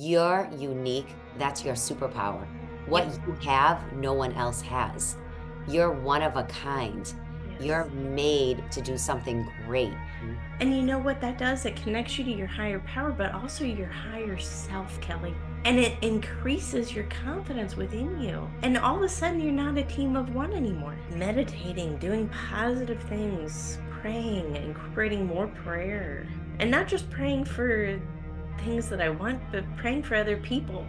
You're unique. That's your superpower. What Yep. you have, no one else has. You're one of a kind. You're Yes. made to do something great. And you know what that does? It connects you to your higher power, but also your higher self, Kelly. And it increases your confidence within you. And all of a sudden, you're not a team of one anymore. Meditating, doing positive things, praying, incorporating more prayer. And not just praying for things that I want, but praying for other people.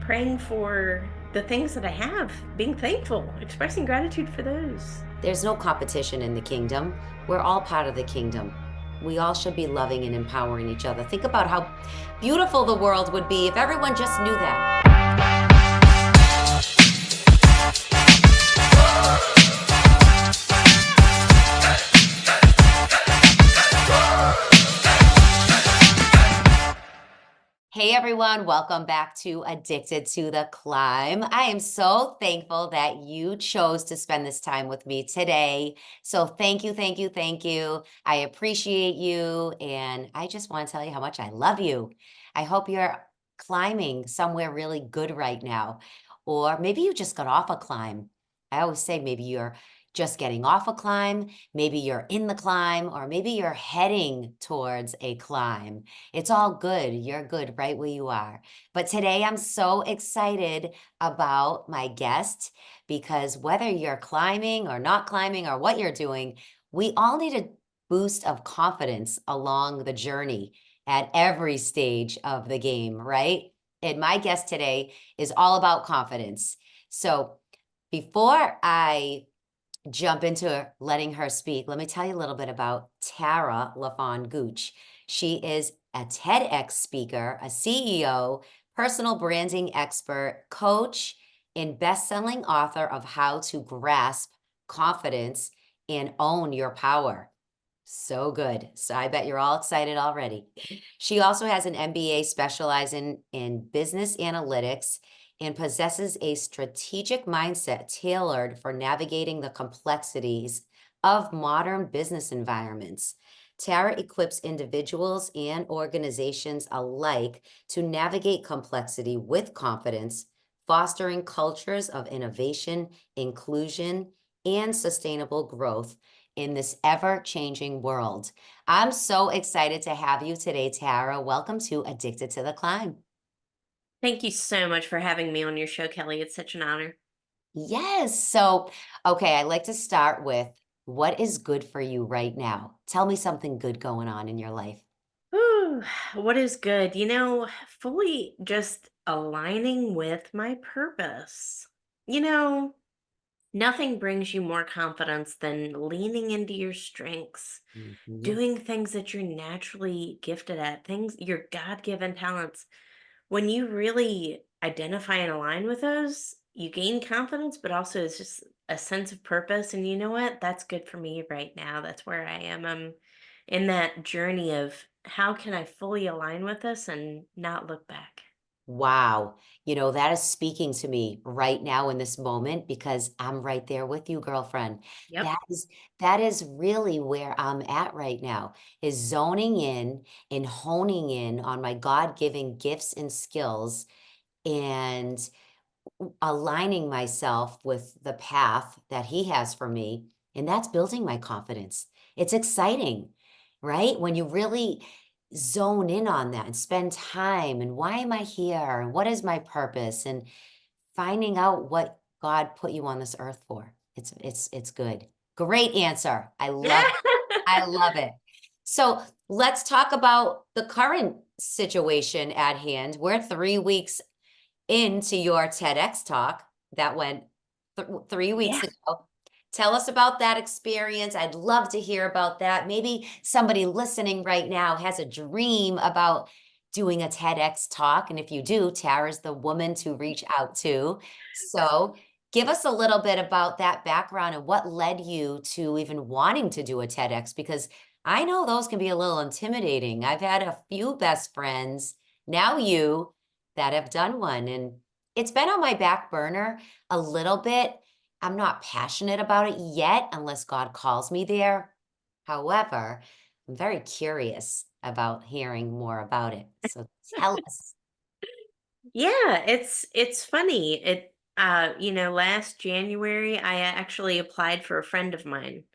Praying for the things that I have, being thankful, expressing gratitude for those. There's no competition in the kingdom. We're all part of the kingdom. We all should be loving and empowering each other. Think about how beautiful the world would be if everyone just knew that. Hey everyone, welcome back to Addicted to the Climb. I am so thankful that you chose to spend this time with me today. So thank you, thank you, thank you. I appreciate you. And I just want to tell you how much I love you. I hope you're climbing somewhere really good right now. Or maybe you just got off a climb. I always say maybe you're just getting off a climb, maybe you're in the climb, or maybe you're heading towards a climb. It's all good. You're good right where you are. But today I'm so excited about my guest because whether you're climbing or not climbing or what you're doing, we all need a boost of confidence along the journey at every stage of the game, right? And my guest today is all about confidence. So before I jump into letting her speak, let me tell you a little bit about Tara Lafon Gooch. She is a TEDx speaker, a CEO, personal branding expert, coach, and best-selling author of How to Grasp Confidence and Own Your Power. So good. So I bet you're all excited already. She also has an MBA specializing in business analytics and possesses a strategic mindset tailored for navigating the complexities of modern business environments. Tara equips individuals and organizations alike to navigate complexity with confidence, fostering cultures of innovation, inclusion, and sustainable growth in this ever-changing world. I'm so excited to have you today, Tara. Welcome to Addicted to the Climb. Thank you so much for having me on your show, Kelly. It's such an honor. Yes. So, okay, I like to start with what is good for you right now? Tell me something good going on in your life. Ooh, what is good? Fully just aligning with my purpose. You know, Nothing brings you more confidence than leaning into your strengths, Mhm. doing things that you're naturally gifted at, things, your God given talents. When you really identify and align with those, you gain confidence, but also it's just a sense of purpose. And you know what? That's good for me right now. That's where I am. I'm in that journey of how can I fully align with this and not look back. Wow. That is speaking to me right now in this moment because I'm right there with you, girlfriend. Yep. That is really where I'm at right now, is zoning in and honing in on my God-given gifts and skills and aligning myself with the path that he has for me, and that's building my confidence. It's exciting, right? When you really zone in on that and spend time and why am I here and what is my purpose and finding out what God put you on this earth for. It's good. Great answer. I love it. I love it. So let's talk about the current situation at hand. We're 3 weeks into your TEDx talk that went 3 weeks Yeah. ago. Tell us about that experience. I'd love to hear about that. Maybe somebody listening right now has a dream about doing a TEDx talk. And if you do, Tara's the woman to reach out to. So give us a little bit about that background and what led you to even wanting to do a TEDx, because I know those can be a little intimidating. I've had a few best friends, now you, that have done one. And it's been on my back burner a little bit. I'm not passionate about it yet unless God calls me there. However, I'm very curious about hearing more about it. So tell us. Yeah, it's funny. Last January I actually applied for a friend of mine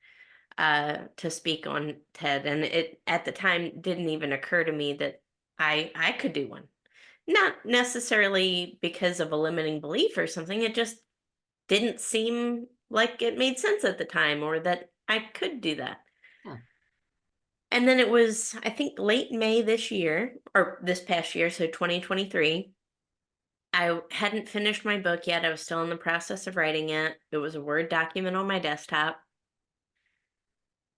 to speak on TED, and it at the time didn't even occur to me that I could do one. Not necessarily because of a limiting belief or something. It just didn't seem like it made sense at the time or that I could do that. Yeah. And then it was, I think, late May this year, or this past year, so 2023. I hadn't finished my book yet. I was still in the process of writing it. It was a Word document on my desktop,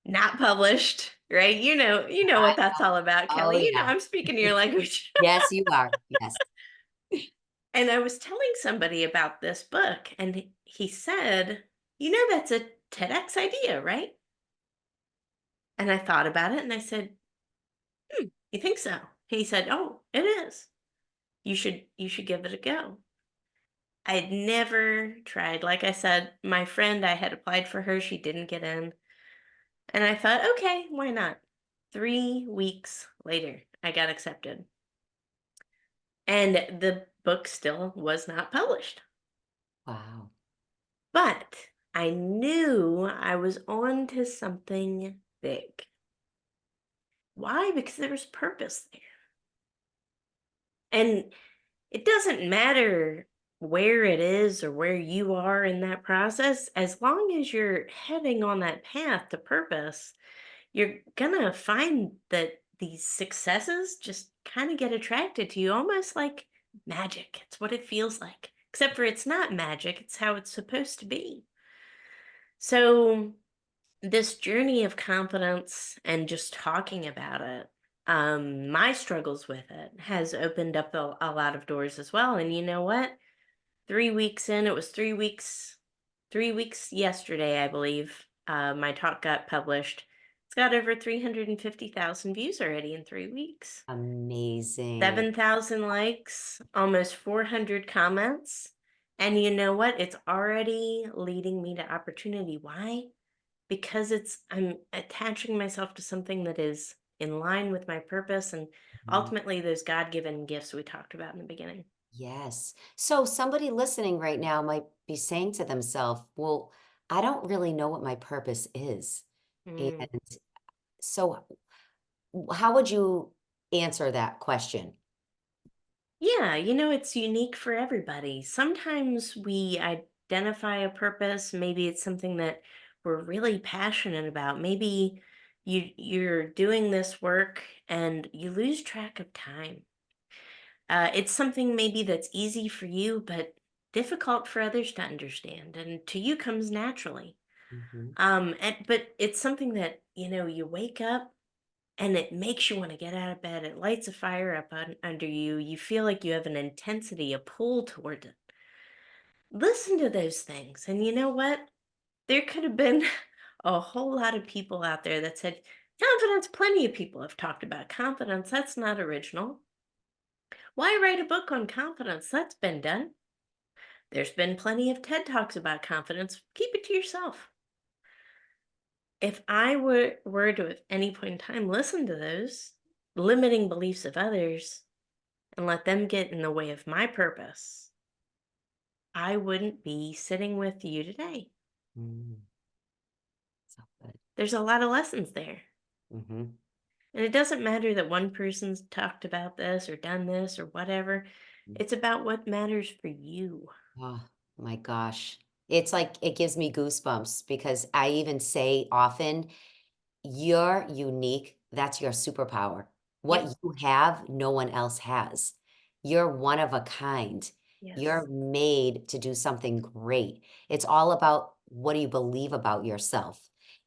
not published, right? You know I what that's all about, Oh, Kelly. yeah. I'm speaking your language. Yes, you are. Yes. And I was telling somebody about this book, and he said, that's a TEDx idea, right? And I thought about it and I said, you think so? He said, oh, it is. You should give it a go. I had never tried. Like I said, my friend, I had applied for her, she didn't get in. And I thought, okay, why not? 3 weeks later, I got accepted. And the book still was not published. Wow. But I knew I was on to something big. Why? Because there was purpose there. And it doesn't matter where it is or where you are in that process, as long as you're heading on that path to purpose, you're gonna find that these successes just kind of get attracted to you, almost like magic. It's what it feels like. Except for it's not magic, it's how it's supposed to be. So, this journey of confidence and just talking about it, my struggles with it has opened up a lot of doors as well. And you know what? 3 weeks in, it was 3 weeks, 3 weeks yesterday, I believe. My talk got published. It's got over 350,000 views already in 3 weeks. Amazing. 7,000 likes, almost 400 comments. And you know what? It's already leading me to opportunity. Why? Because I'm attaching myself to something that is in line with my purpose and Mhm. ultimately those God-given gifts we talked about in the beginning. Yes. So somebody listening right now might be saying to themselves, well, I don't really know what my purpose is. And Mm. so how would you answer that question? Yeah, it's unique for everybody. Sometimes we identify a purpose, maybe it's something that we're really passionate about. Maybe you're doing this work and you lose track of time. It's something maybe that's easy for you, but difficult for others to understand, and to you comes naturally. Mhm. But it's something that you wake up and it makes you want to get out of bed. It lights a fire up under you. You feel like you have an intensity, a pull toward it. Listen to those things, and you know what? There could have been a whole lot of people out there that said confidence. Plenty of people have talked about confidence. That's not original. Why write a book on confidence? That's been done. There's been plenty of TED Talks about confidence. Keep it to yourself. If I were to at any point in time listen to those limiting beliefs of others and let them get in the way of my purpose, I wouldn't be sitting with you today. Mm, so good. There's a lot of lessons there. Mhm. And it doesn't matter that one person's talked about this or done this or whatever. It's about what matters for you. Oh my gosh. It's like it gives me goosebumps because I even say often, you're unique. That's your superpower. Yep. What you have, no one else has. You're one of a kind. Yes. You're made to do something great. It's all about what do you believe about yourself.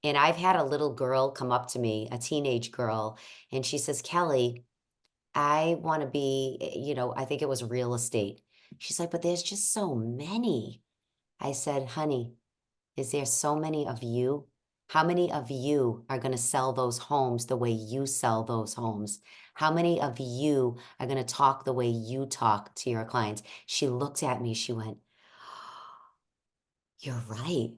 And I've had a little girl come up to me, a teenage girl, and she says, Kelly, I want to be, I think it was real estate. She's like, but there's just so many. I said, honey, is there so many of you? How many of you are going to sell those homes the way you sell those homes? How many of you are going to talk the way you talk to your clients? She looked at me, she went, you're right.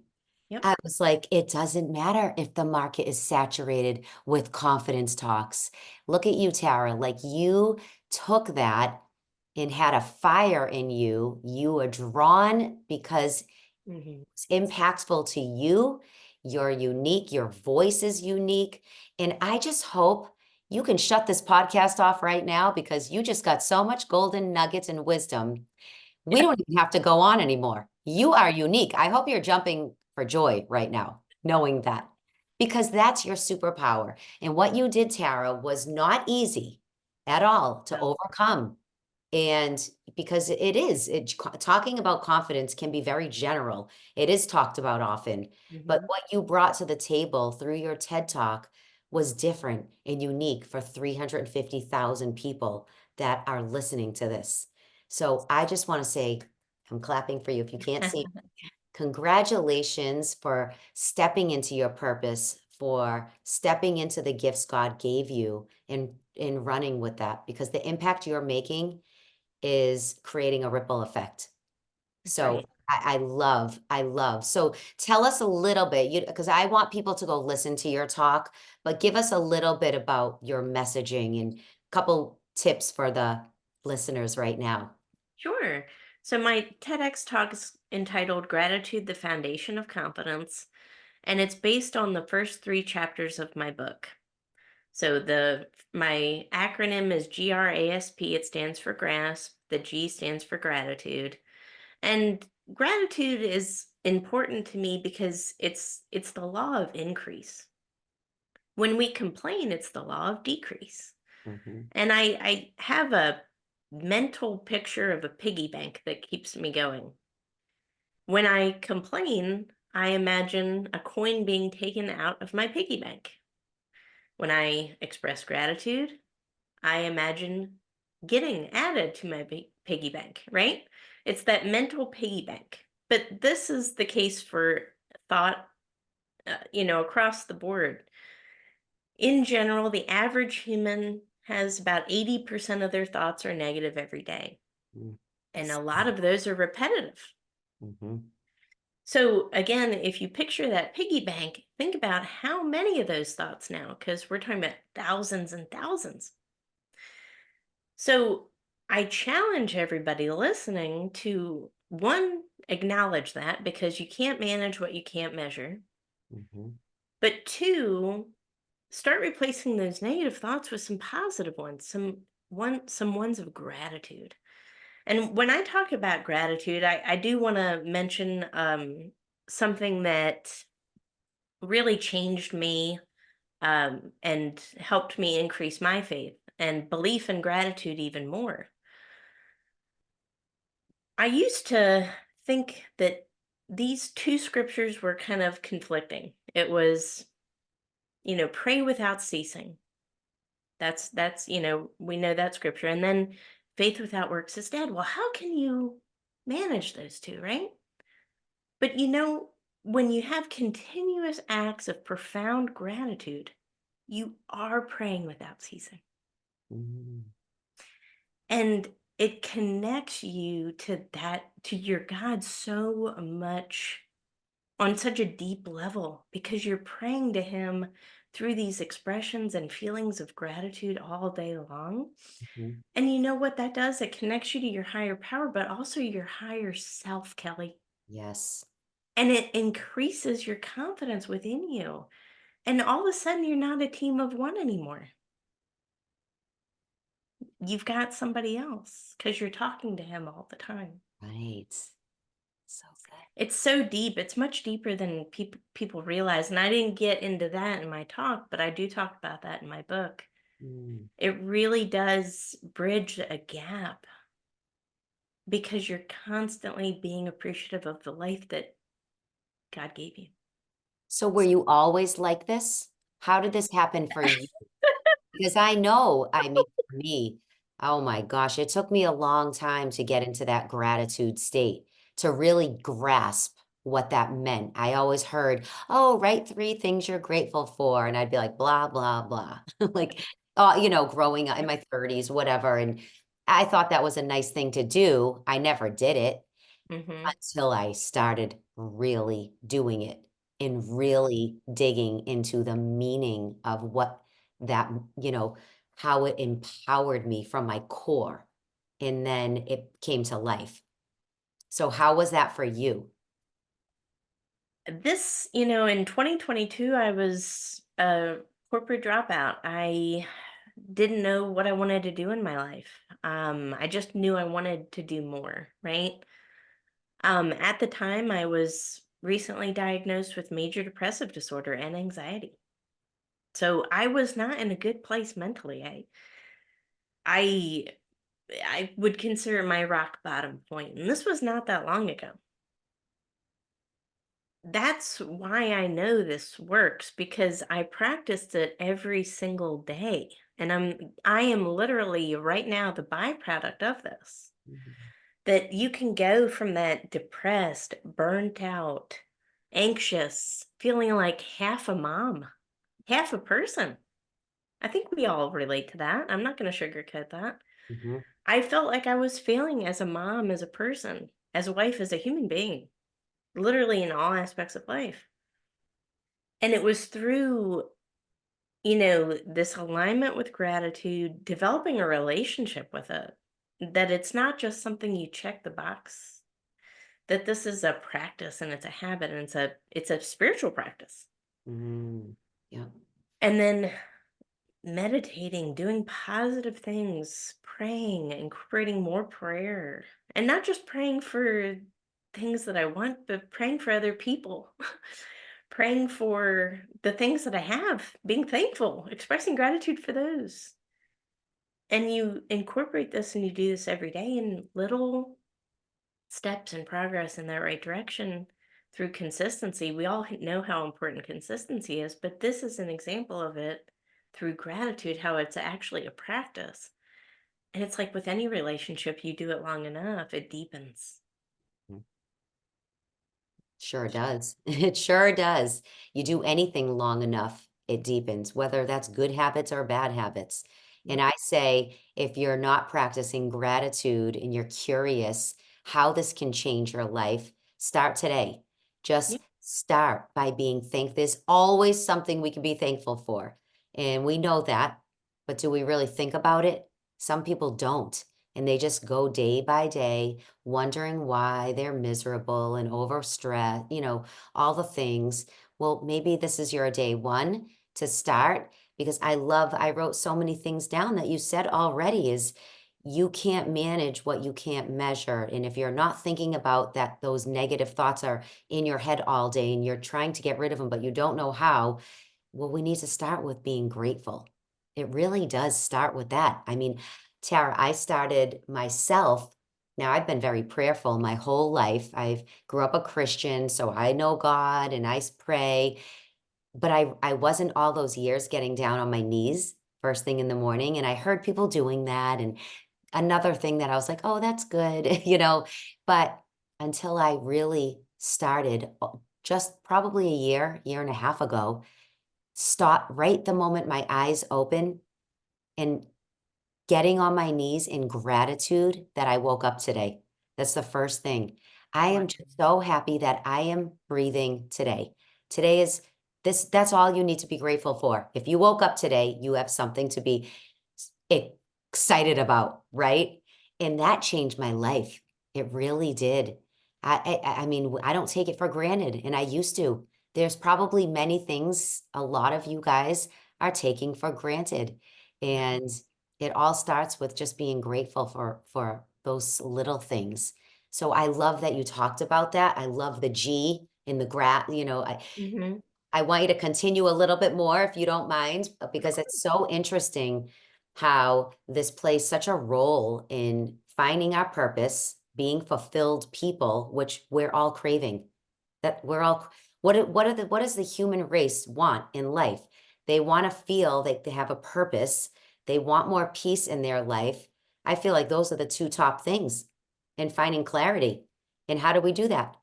Yep. I was like, it doesn't matter if the market is saturated with confidence talks. Look at you, Tara. Like you took that and had a fire in you, you were drawn because Mhm. it's impactful to you. You're unique. Your voice is unique. And I just hope you can shut this podcast off right now because you just got so much golden nuggets and wisdom. We don't even have to go on anymore. You are unique. I hope you're jumping for joy right now, knowing that, because that's your superpower. And what you did, Tara, was not easy at all to Oh. overcome. And because it is, talking about confidence can be very general. It is talked about often, but Mhm. what you brought to the table through your TED Talk was different and unique for 350,000 people that are listening to this. So I just want to say, I'm clapping for you if you can't see. Congratulations for stepping into your purpose, for stepping into the gifts God gave you and in running with that, because the impact you're making is creating a ripple effect. That's So right. I love. So tell us a little bit, you because I want people to go listen to your talk, but give us a little bit about your messaging and a couple tips for the listeners right now. Sure. So my TEDx talk is entitled Gratitude, the Foundation of Confidence, and it's based on the first 3 chapters of my book. So my acronym is GRASP. It stands for grasp. The G stands for gratitude. And gratitude is important to me because it's the law of increase. When we complain, it's the law of decrease. Mhm, And I have a mental picture of a piggy bank that keeps me going. When I complain, I imagine a coin being taken out of my piggy bank. When I express gratitude, I imagine getting added to my piggy bank, right? It's that mental piggy bank. But this is the case for thought, across the board. In general, the average human has about 80% of their thoughts are negative every day. mm, And a s lot of those are repetitive. mhm, So again, if you picture that piggy bank, think about how many of those thoughts now, because we're talking about thousands and thousands. So I challenge everybody listening to one, acknowledge that because you can't manage what you can't measure. mhm, But two, start replacing those negative thoughts with some positive ones, some ones of gratitude. And when I talk about gratitude, I do want to mention something that really changed me and helped me increase my faith and belief and gratitude even more. I used to think that these two scriptures were kind of conflicting. It was, pray without ceasing. We know that scripture. And then faith without works is dead. Well, how can you manage those two, right? But when you have continuous acts of profound gratitude, you are praying without ceasing. mm, And it connects you to your God so much on such a deep level because you're praying to him through these expressions and feelings of gratitude all day long. mhm. And you know what that does? It connects you to your higher power, but also your higher self, Kelly. Yes, And it increases your confidence within you. And all of a sudden, you're not a team of one anymore. You've got somebody else because you're talking to him all the time. right. So good. It's so deep. It's much deeper than people realize. And I didn't get into that in my talk, but I do talk about that in my book. Mm. It really does bridge a gap because you're constantly being appreciative of the life that God gave you. So were you always like this? How did this happen for you? Because I know, I mean, for me, oh my gosh, it took me a long time to get into that gratitude state, to really grasp what that meant. I always heard, "Oh, write 3 things you're grateful for," and I'd be like, "Blah, blah, blah." Like, growing up in my 30s, whatever, and I thought that was a nice thing to do. I never did it Hmm. until I started really doing it and really digging into the meaning of what that, how it empowered me from my core. and then it came to life. So how was that for you? In 2022, I was a corporate dropout. I didn't know what I wanted to do in my life. I just knew I wanted to do more, right? At the time, I was recently diagnosed with major depressive disorder and anxiety. So I was not in a good place mentally. I I would consider my rock bottom point, and this was not that long ago. That's why I know this works because I practiced it every single day. And I am literally right now the byproduct of this. Mhm, That you can go from that depressed, burnt out, anxious, feeling like half a mom, half a person. I think we all relate to that. I'm not going to sugarcoat that. mhm, I felt like I was failing as a mom, as a person, as a wife, as a human being, literally in all aspects of life. And it was through, this alignment with gratitude, developing a relationship with it, that it's not just something you check the box, that this is a practice and it's a habit and it's a spiritual practice. mm, yeah, And then meditating, doing positive things, praying, incorporating more prayer, and not just praying for things that I want, but praying for other people, praying for the things that I have, being thankful, expressing gratitude for those. And you incorporate this and you do this every day in little steps and progress in that right direction through consistency. We all know how important consistency is, but this is an example of it through gratitude, how it's actually a practice. And it's like with any relationship, you do it long enough, it deepens. mm, sure does. It sure does. You do anything long enough, it deepens, whether that's good habits or bad habits. And Yep. I say, if you're not practicing gratitude and you're curious how this can change your life, start today. Just Yep. start by being thankful. There's always something we can be thankful for. And we know that. But do we really think about it? Some people don't. And they just go day by day wondering why they're miserable and overstressed, all the things. Well, maybe this is your day one to start because I wrote so many things down that you said already is you can't manage what you can't measure. And if you're not thinking about that, those negative thoughts are in your head all day and you're trying to get rid of them, but you don't know how, well, we need to start with being grateful. It really does start with that. I mean, Tara, I started myself. Now, I've been very prayerful my whole life. I've grew up a Christian, so I know God and pray. But I wasn't all those years getting down on my knees first thing in the morning. And I heard people doing that. And another thing that I was like, oh, that's good, But until I really started just probably a year and a half ago, stop right the moment my eyes open and getting on my knees in gratitude that I woke up today. That's the first thing. I Wow. am just so happy that I am breathing today. Today is that's all you need to be grateful for. If you woke up today, you have something to be excited about, right? And that changed my life. It really did. I mean, I don't take it for granted, and I used to. There's probably many things a lot of you guys are taking for granted. Yeah. And it all starts with just being grateful for those little things. So I love that you talked about that. I love the G in the Hmm. I want you to continue a little bit more if you don't mind, because it's so interesting how this plays such a role in finding our purpose, being fulfilled people, which we're all craving. That we're all what does the human race want in life? They want to feel that they have a purpose. They want more peace in their life. I feel like those are the two top things in finding clarity. And how do we do that?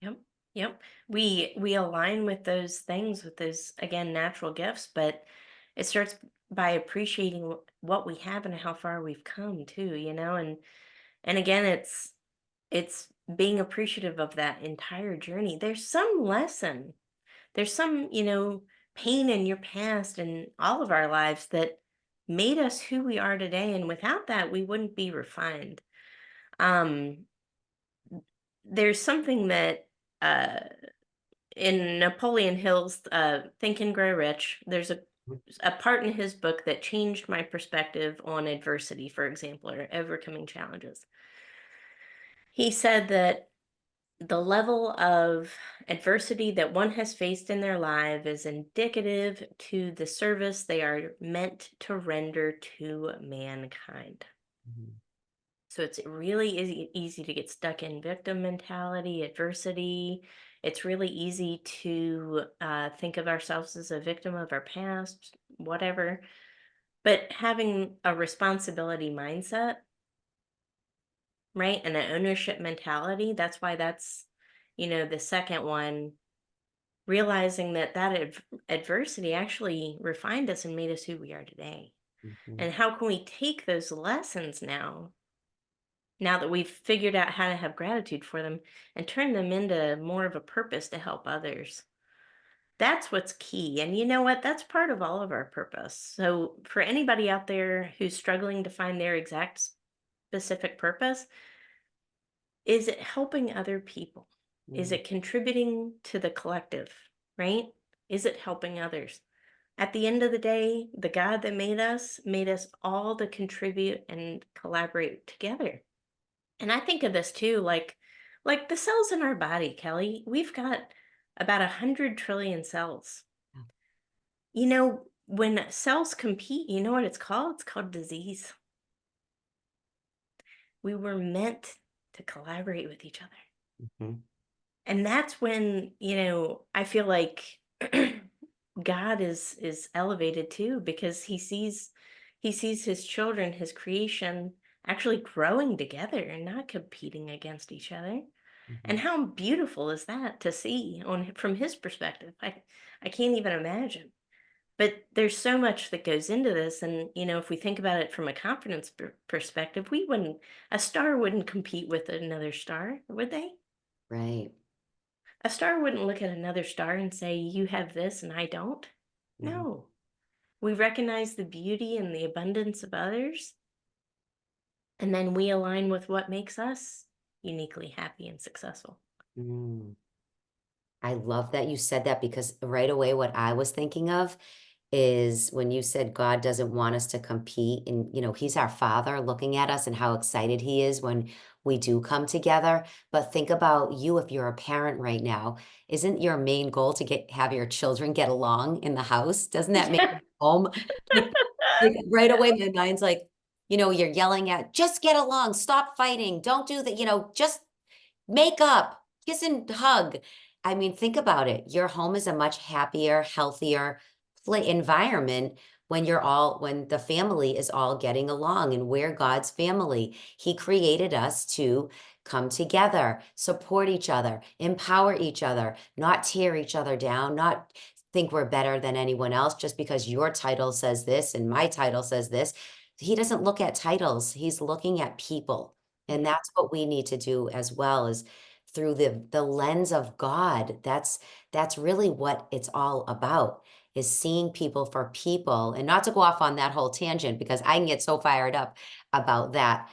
Yep. Yep. We align with those things, with those again natural gifts, but it starts by appreciating what we have and how far we've come too, and again it's being appreciative of that entire journey. There's some lesson. There's some, pain in your past and all of our lives that made us who we are today. And without that, we wouldn't be refined. Um, there's something that uh, in Napoleon Hill's Think and Grow Rich, there's a part in his book that changed my perspective on adversity, for example, or overcoming challenges. He said that the level of adversity that one has faced in their life is indicative to the service they are meant to render to mankind. Mhm. So it's really easy to get stuck in victim mentality, adversity. It's really easy to think of ourselves as a victim of our past, whatever. But having a responsibility mindset, right, and an ownership mentality, that's why that's, the second one, realizing that adversity actually refined us and made us who we are today. Mhm. And how can we take those lessons now that we've figured out how to have gratitude for them, and turn them into more of a purpose to help others? That's what's key. And you know what? That's part of all of our purpose. So, for anybody out there who's struggling to find their exact specific purpose, is it helping other people? Is Mm. it contributing to the collective, right? Is it helping others? At the end of the day, the God that made us all to contribute and collaborate together. And I think of this too, like the cells in our body, Kelly. We've got about 100 trillion cells. Yeah. When cells compete, you know what it's called? It's called disease. We were meant to collaborate with each other. Mhm. And that's when, I feel like God is elevated too, because he sees his children, his creation, actually growing together and not competing against each other. And Mhm. how beautiful is that to see from his perspective? I can't even imagine. But there's so much that goes into this, and if we think about it from a confidence perspective, a star wouldn't compete with another star, would they? Right. A star wouldn't look at another star and say, "You have this and I don't." Mhm. No. We recognize the beauty and the abundance of others, and then we align with what makes us uniquely happy and successful. Mm. I love that you said that because right away, what I was thinking of is when you said God doesn't want us to compete, and He's our Father looking at us and how excited He is when we do come together. But think about you if you're a parent right now. Isn't your main goal to have your children get along in the house? Doesn't that make Yeah. the home like right away? My mind's like, you're yelling at, just get along, stop fighting, don't do that, just make up, kiss and hug. I mean, think about it. Your home is a much happier, healthier environment when the family is all getting along, and we're God's family. He created us to come together, support each other, empower each other, not tear each other down, not think we're better than anyone else just because your title says this and my title says this. He doesn't look at titles. He's looking at people. And Yeah. that's what we need to do as well, is through the lens of God. That's really what it's all about, is seeing people for people, and not to go off on that whole tangent because I can get so fired up about that.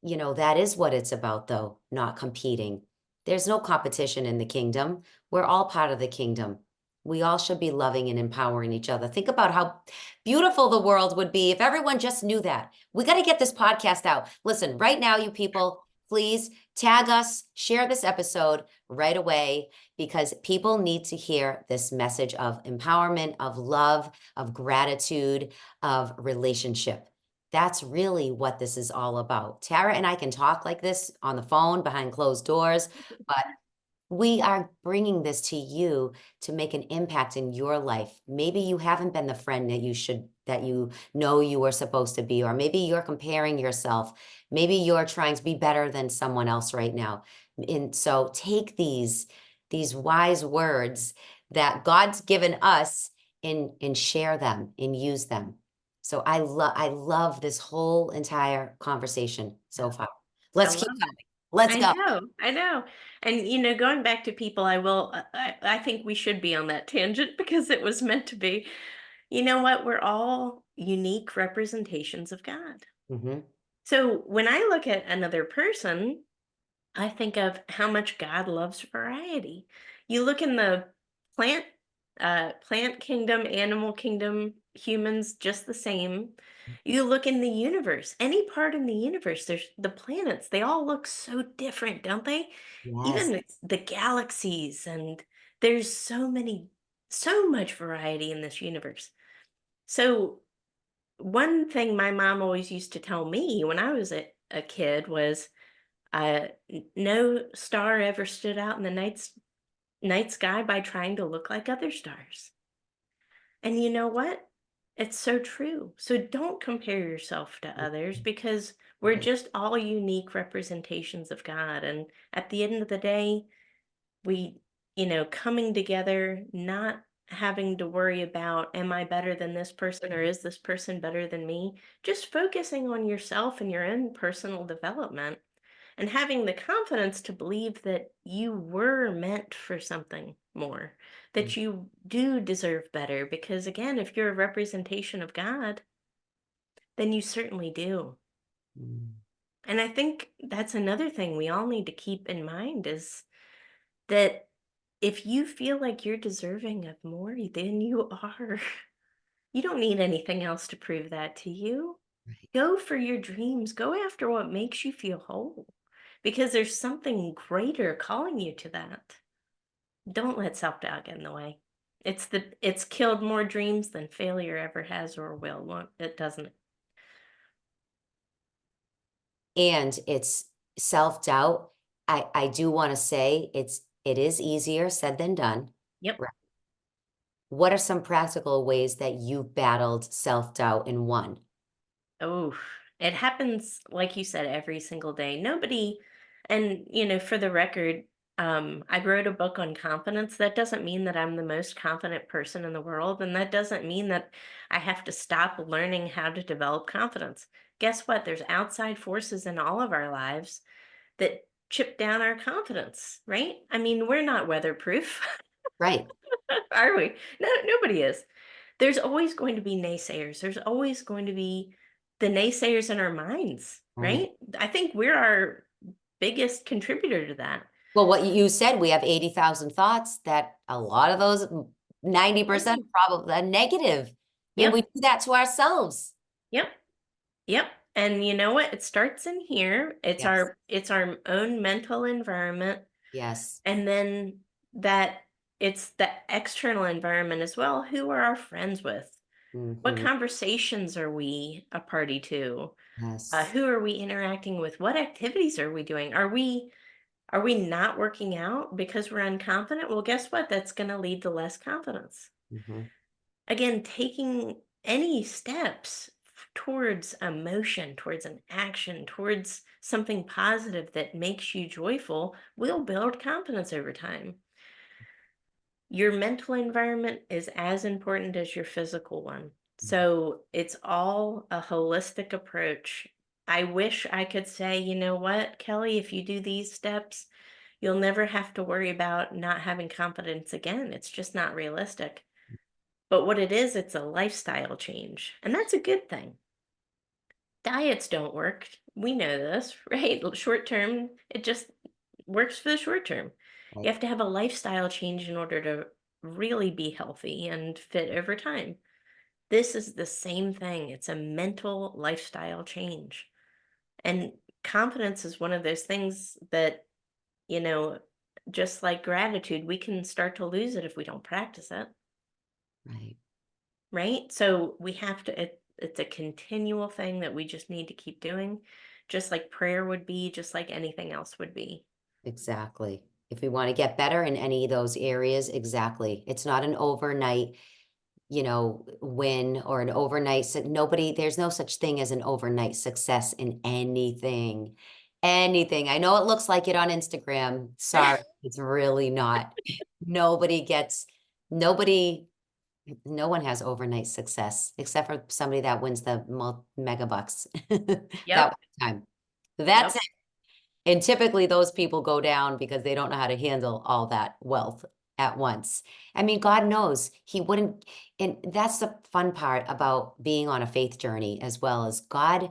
That is what it's about, though, not competing. There's no competition in the kingdom. We're all part of the kingdom. We all should be loving and empowering each other. Think about how beautiful the world would be if everyone just knew that. We got to get this podcast out. Listen, right now, you people, please tag us, share this episode right away, because people need to hear this message of empowerment, of love, of gratitude, of relationship. That's really what this is all about. Tara and I can talk like this on the phone behind closed doors, but we are bringing this to you to make an impact in your life. Maybe you haven't been the friend that you were supposed to be, or maybe you're comparing yourself. Maybe you're trying to be better than someone else right now. And so take these wise words that God's given us, and share them and use them. So I love this whole entire conversation so Yeah. far. I Let's keep love it. going. Let's I go. know, I know. And going back to people, I think we should be on that tangent because it was meant to be. You know what? We're all unique representations of God. Hmm. So when I look at another person, I think of how much God loves variety. You look in the plant plant kingdom, animal kingdom, humans just the same. You look in the universe, any part in the universe, there's the planets, they all look so different, don't they? Even Yes. the galaxies, and there's so much variety in this universe. So one thing my mom always used to tell me when I was a kid was no star ever stood out in the night sky by trying to look like other stars. And you know what? It's so true. So don't compare yourself to others because we're Right. just all unique representations of God. And at the end of the day, coming together, not having to worry about, am I better than this person or is this person better than me? Just focusing on yourself and your own personal development and having the confidence to believe that you were meant for something more, that you do deserve better. Because again, if you're a representation of God, then you certainly do. Mm. And I think that's another thing we all need to keep in mind is that if you feel like you're deserving of more, then you are. You don't need anything else to prove that to you. Right. Go for your dreams. Go after what makes you feel whole because there's something greater calling you to that. Don't let self-doubt get in the way. It's killed more dreams than failure ever has or will. It doesn't. And it's self-doubt. I do want to say it is easier said than done. Yep. Right. What are some practical ways that you battled self-doubt in one? Oh, it happens, like you said, every single day. Nobody, and for the record, I wrote a book on confidence. That doesn't mean that I'm the most confident person in the world, and that doesn't mean that I have to stop learning how to develop confidence. Guess what? There's outside forces in all of our lives that chip down our confidence, right? I mean, we're not weatherproof, Right. are we? No, nobody is. There's always going to be naysayers. There's always going to be the naysayers in our minds, Right. right? I think we're our biggest contributor to that. Well, what you said, we have 80,000 thoughts that a lot of those, 90% Mhm. probably negative. And we Yep, do that to ourselves. yep, yep. And you know what? It starts in here. Yes. It's our own mental environment, Yes. and then that it's the external environment as well. Who are our friends with? What Hmm. conversations are we a party to? Yes. Who are we interacting with? What activities are we doing? Are we not working out because we're unconfident? Well, guess what? That's going to lead to less confidence. Hmm. Again, taking any steps towards a motion, towards an action, towards something positive that makes you joyful will build confidence over time. Your mental environment is as important as your physical one. So it's all a holistic approach. I wish I could say, you know what, Kelly, if you do these steps, you'll never have to worry about not having confidence again. It's just not realistic. But what it is, it's a lifestyle change. And that's a good thing. Diets don't work. We know this, right? Short term, it just works for the short term. You Right. have to have a lifestyle change in order to really be healthy and fit over time. This is the same thing. It's a mental lifestyle change. And confidence is one of those things that, you know, just like gratitude, we can start to lose it if we don't practice it, Right. right? So we have to, it's a continual thing that we just need to keep doing, just like prayer would be, just like anything else would be. Exactly. If we want to get better in any of those areas, exactly. It's not an overnight, win or an overnight, nobody, there's no such thing as an overnight success in anything. Anything. I know it looks like it on Instagram. Sorry, it's really not. Nobody gets, nobody, no one has overnight success except for somebody that wins the mega bucks that Yep. one time. That's Yep. it. And typically those people go down because they don't know how to handle all that wealth at once. I mean, God knows he wouldn't, and that's the fun part about being on a faith journey as well as God,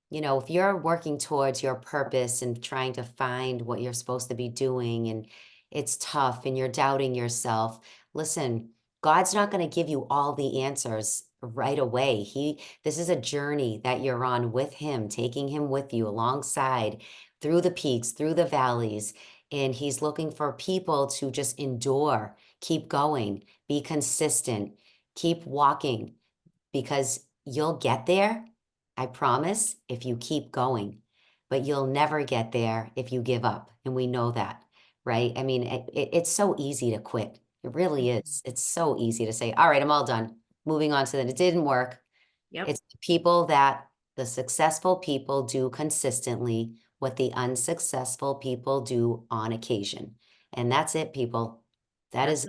if you're working towards your purpose and trying to find what you're supposed to be doing and it's tough and you're doubting yourself, listen, God's not going to give you all the answers right away. This is a journey that you're on with him, taking him with you alongside through the peaks, through the valleys, and he's looking for people to just endure, keep going, be consistent, keep walking because you'll get there, I promise, if you keep going, but you'll never get there if you give up. And we know that, right? I mean, it's so easy to quit. It really Mhm. is. It's so easy to say, all right, I'm all done. Moving on to that. It didn't work. Yep, It's the successful people do consistently what the unsuccessful people do on occasion. And that's it, people. That that's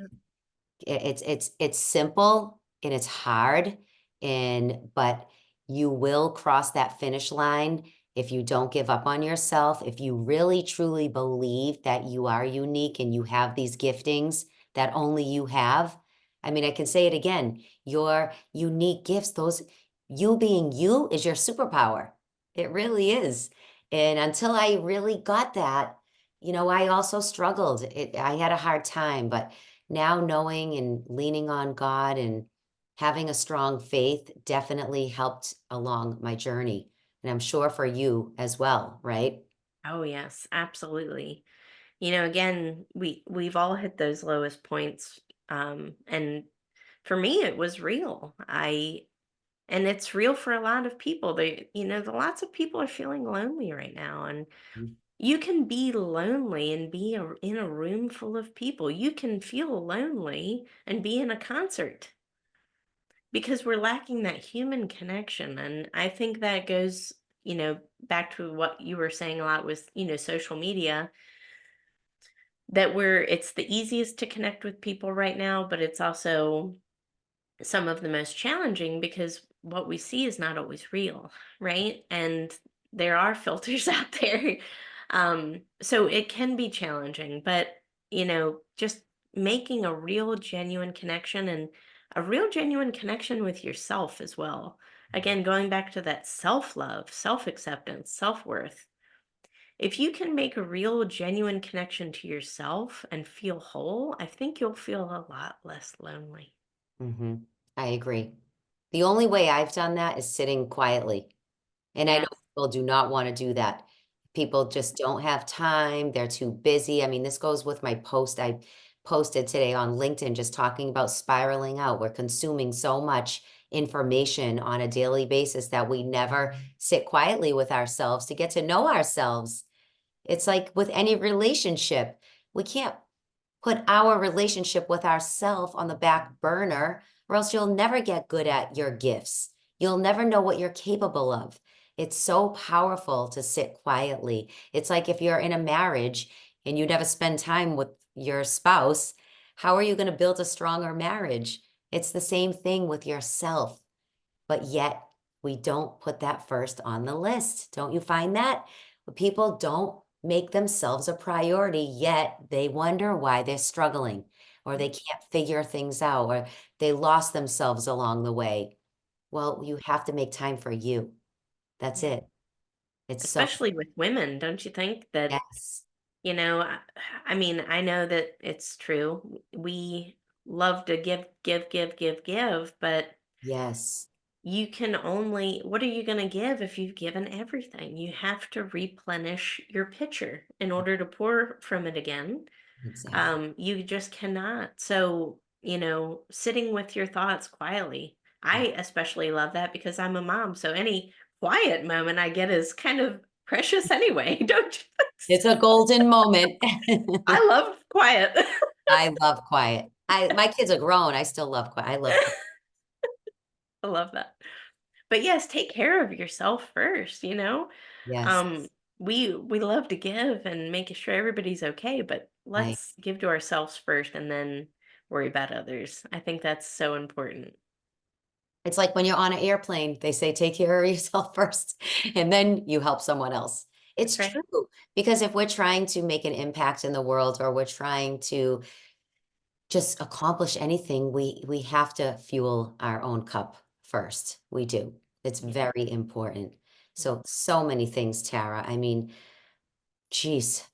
is it. it's simple and it's hard but you will cross that finish line if you don't give up on yourself, if you really truly believe that you are unique and you have these giftings that only you have. I mean, I can say it again, your unique gifts, those you being you is your superpower. It really is. And until I really got that, I also struggled. I had a hard time, but now knowing and leaning on God and having a strong faith definitely helped along my journey. And I'm sure for you as well, right? Oh yes, absolutely. Again, we've all hit those lowest points. And for me, it was real. And it's real for a lot of people. Lots of people are feeling lonely right now. And Mm. you can be lonely and be in a room full of people. You can feel lonely and be in a concert because we're lacking that human connection. And I think that goes, back to what you were saying a lot with, social media, that it's the easiest to connect with people right now, but it's also some of the most challenging because what we see is not always real, right? And there are filters out there. So it can be challenging, but just making a real genuine connection and a real genuine connection with yourself as well. Again, going back to that self-love, self-acceptance, self-worth. If you can make a real genuine connection to yourself and feel whole, I think you'll feel a lot less lonely. Hmm. I agree. The only way I've done that is sitting quietly. And I know Yes. people do not want to do that. People just don't have time. They're too busy. I mean, this goes with my post I posted today on LinkedIn, just talking about spiraling out. We're consuming so much information on a daily basis that we never sit quietly with ourselves to get to know ourselves. It's like with any relationship, we can't put our relationship with ourself on the back burner, or else you'll never get good at your gifts. You'll never know what you're capable of. It's so powerful to sit quietly. It's like if you're in a marriage and you never spend time with your spouse, how are you going to build a stronger marriage? It's the same thing with yourself, but yet we don't put that first on the list. Don't you find that? People don't make themselves a priority, yet they wonder why they're struggling or they can't figure things out or they lost themselves along the way. Well, you have to make time for you. That's Yeah. it. It's so, Especially with women, don't you think that, yes, you know, I, I mean, I know that it's true. We love to give, give, give, give, give, but yes, what are you going to give if you've given everything? You have to replenish your pitcher in order to pour from it again. exactly. You just cannot. So, sitting with your thoughts quietly. Yeah. I especially love that because I'm a mom. So any quiet moment I get is kind of precious anyway. Don't you think It's so? a golden moment. I love quiet. I love quiet. My kids are grown. I still love quiet. I love quiet. I love that. But yes, take care of yourself first. Yes, Um, we love to give and make sure everybody's okay, but right. let's give to ourselves first and then worry about others. I think that's so important. It's like when you're on an airplane, they say, take care of yourself first, and then you help someone else. It's That's right. true. Because if we're trying to make an impact in the world or we're trying to just accomplish anything, we have to fuel our own cup first. We do. It's Yeah, very important. yeah. So many things, Tara. I mean, geez,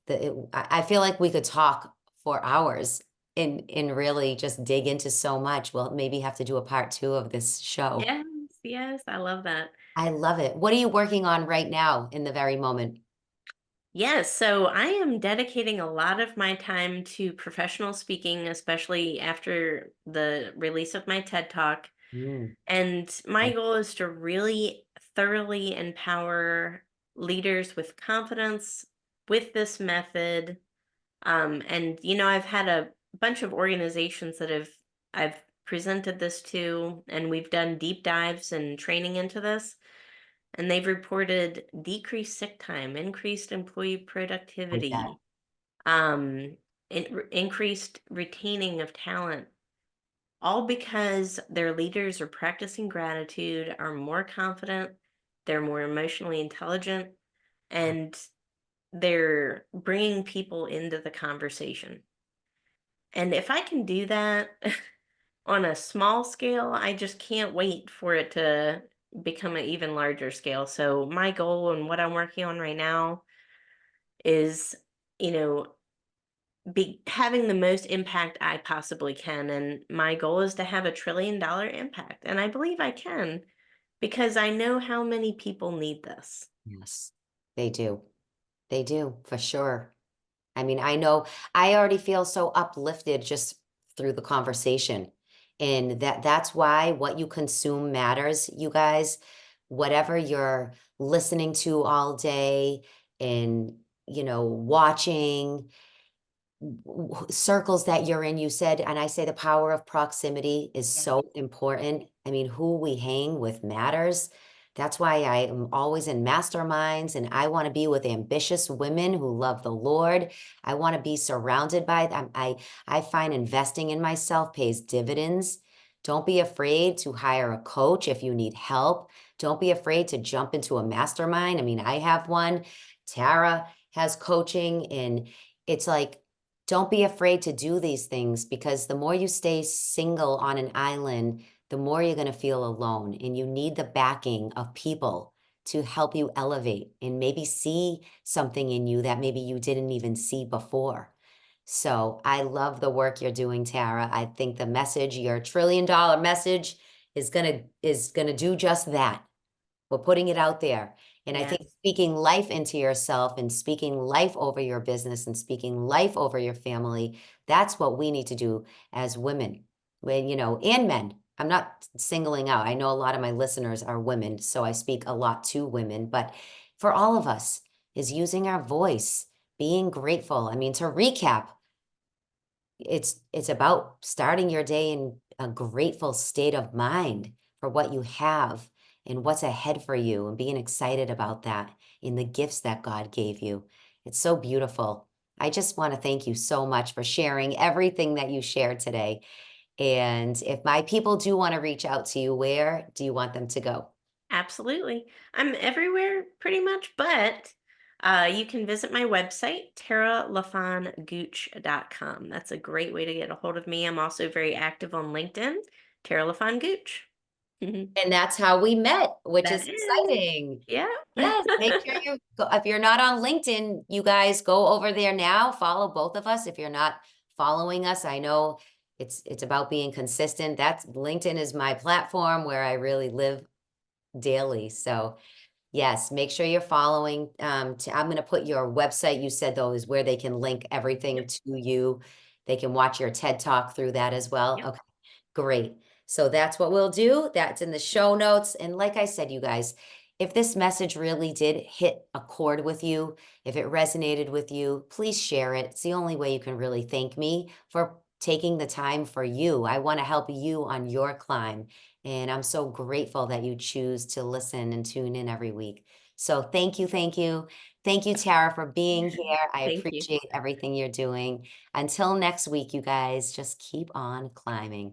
I feel like we could talk for hours and really just dig into so much. We'll maybe have to do a part 2 of this show. Yes, yes, I love that. I love it. What are you working on right now in the very moment? Yes, so I am dedicating a lot of my time to professional speaking, especially after the release of my TED Talk. Mm, And my okay. goal is to really thoroughly empower leaders with confidence with this method. And I've had a bunch of organizations that I've presented this to, and we've done deep dives and training into this. And they've reported decreased sick time, increased employee I bet. productivity, increased retaining of talent, all because their leaders are practicing gratitude, are more confident, they're more emotionally intelligent, and they're bringing people into the conversation. And if I can do that on a small scale, I just can't wait for it to become an even larger scale. So my goal and what I'm working on right now is, you know, be having the most impact I possibly can. And my goal is to have $1 trillion impact. And I believe I can because I know how many people need this. Yes, they do. They do, for sure. I mean, I know I already feel so uplifted just through the conversation. And that's why what you consume matters, you guys. Whatever you're listening to all day and, watching, circles that you're in, you said, and I say the power of proximity is Yeah. so important. I mean, who we hang with matters. That's why I am always in masterminds and I want to be with ambitious women who love the Lord. I want to be surrounded by them. I find investing in myself pays dividends. Don't be afraid to hire a coach if you need help. Don't be afraid to jump into a mastermind. I mean, I have one. Tara has coaching, and it's like, don't be afraid to do these things, because the more you stay single on an island, the more you're going to feel alone. And you need the backing of people to help you elevate and maybe see something in you that maybe you didn't even see before. So I love the work you're doing, Tara. I think the message, your $1 trillion message, is gonna do just that. We're putting it out there. And I think Yes. speaking life into yourself and speaking life over your business and speaking life over your family, that's what we need to do as women, and men. I'm not singling out. I know a lot of my listeners are women, so I speak a lot to women, but for all of us is using our voice, being grateful. I mean, to recap, it's about starting your day in a grateful state of mind for what you have and what's ahead for you, and being excited about that in the gifts that God gave you. It's so beautiful. I just want to thank you so much for sharing everything that you shared today. And if my people do want to reach out to you, where do you want them to go? Absolutely. I'm everywhere pretty much, but you can visit my website, taralafongooch.com. That's a great way to get a hold of me. I'm also very active on LinkedIn, Tara Lafon Gooch. And that's how we met, which That is is. exciting. Yeah. Yes, make sure you go, if you're not on LinkedIn, you guys go over there now, follow both of us. If you're not following us, I know it's about being consistent. That's LinkedIn is my platform where I really live daily. So yes, make sure you're following. I'm going to put your website, you said though, is where they can link Yep. everything to you. They can watch your TED Talk through that as well. Yep. Okay. Great. So that's what we'll do. That's in the show notes. And like I said, you guys, if this message really did hit a chord with you, if it resonated with you, please share it. It's the only way you can really thank me for taking the time for you. I want to help you on your climb. And I'm so grateful that you choose to listen and tune in every week. So thank you. Thank you. Thank you, Tara, for being here. I Thank you. appreciate everything you're doing. Until next week, you guys, just keep on climbing.